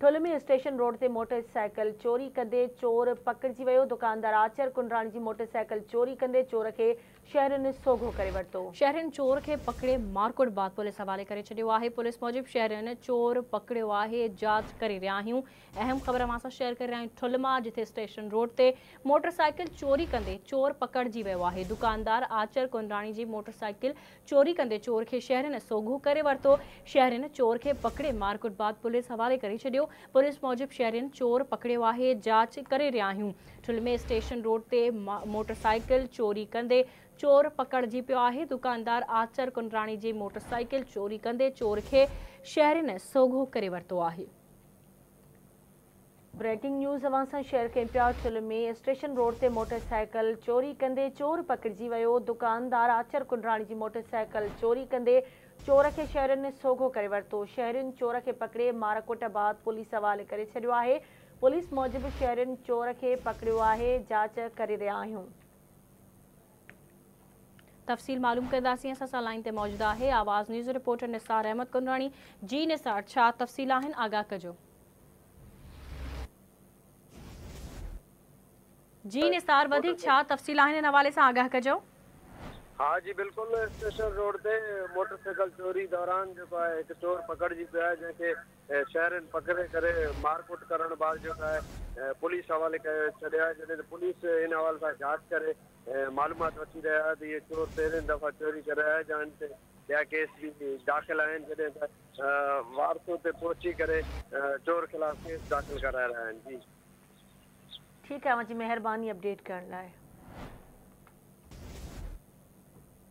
ठुल में station road ते मोटरसाइकिल चोरी कंदे चोर पकड़जी वियो। दुकानदार आचर कुंडराणी जी मोटरसाइकिल चोरी कंदे चोर खे शहरनि सोघो करे वरितो। शहरनि चोर खे पकड़े मारकुट बाद पुलिस हवाले करे छॾियो आहे। पुलिस मूजिब शहरनि चोर पकड़ियो आहे, जांच करे रहिया आहियूं। अहम ख़बर असां सां शेयर करे रहिया आहियूं ठुल मां, जिथे स्टेशन रोड ते मोटरसाइकिल चोरी कंदे चोर पकड़जी वियो आहे। दुकानदार आचर कुंडराणी जी मोटरसाइकिल चोरी कंदे चोर खे शहरनि सोघो करे वरितो। शहरनि चोर खे पकड़े मारकुट बाद पुलिस हवाले करे छॾियो। पुलिस मूजिब शहरनि चोर पकड़ियो आहे, जांच करे रहिया आहियूं। ठुल में स्टेशन रोड ते मोटरसाइकिल चोरी कंदे चोर पकड़जी पियो आहे। दुकानदार आचर कुंडराणी जी मोटरसाइकिल चोरी कंदे चोर खे शहरनि सोघो करे वरितो आहे। ब्रेकिंग न्यूज़ अवां सां शेयर कयूं पिया। ठुल में स्टेशन रोड ते मोटरसाइकिल चोरी कंदे चोर पकड़जी वियो। दुकानदार आचर कुंडराणी जी मोटरसाइकिल चोरी कंदे चोर खे शहरनि सोघो करे वरितो। शहरनि चोर खे पकड़े मारकुट बाद पुलिस हवाले करे छॾियो आहे। पुलिस मूजिब शहरनि चोर खे पकड़ियो आहे, जांच करे रहिया आहियूं। तफ़सील मालूम कंदासीं। असां सां लाइन ते मौजूद आहे आवाज़ न्यूज़ रिपोर्टर निसार अहमद कुंडराणी। जी निसार, छा तफ़सील आहिनि, आगाह कजो। जी निसार, वधीक छा तफ़सील आहिनि, इन हवाले सां आगाह कजो। हाँ जी बिल्कुल, स्टेशन रोड ते मोटरसाइकिल चोरी दौरान जो है एक चोर पकड़जी पियो आहे, जंहिंखे शहरनि पकड़े करे मारकुट करण बाद जो है पुलिस हवाले करे छॾिया आहे। जॾहिं पुलिस इन हवाले सां जांच करे मालूमात वठी रहिया आहे त इहे चोर पहिरियों दफ़ा चोरी करे आया आहिनि, जंहिं ते ॿिया केस बि दाख़िल आहिनि। जॾहिं त वारसो ते पहुची करे चोर खिलाफ़ केस दाख़िल कराए रहिया आहिनि। जी ठीकु आहे, मुंहिंजी महिरबानी अपडेट करण लाइ।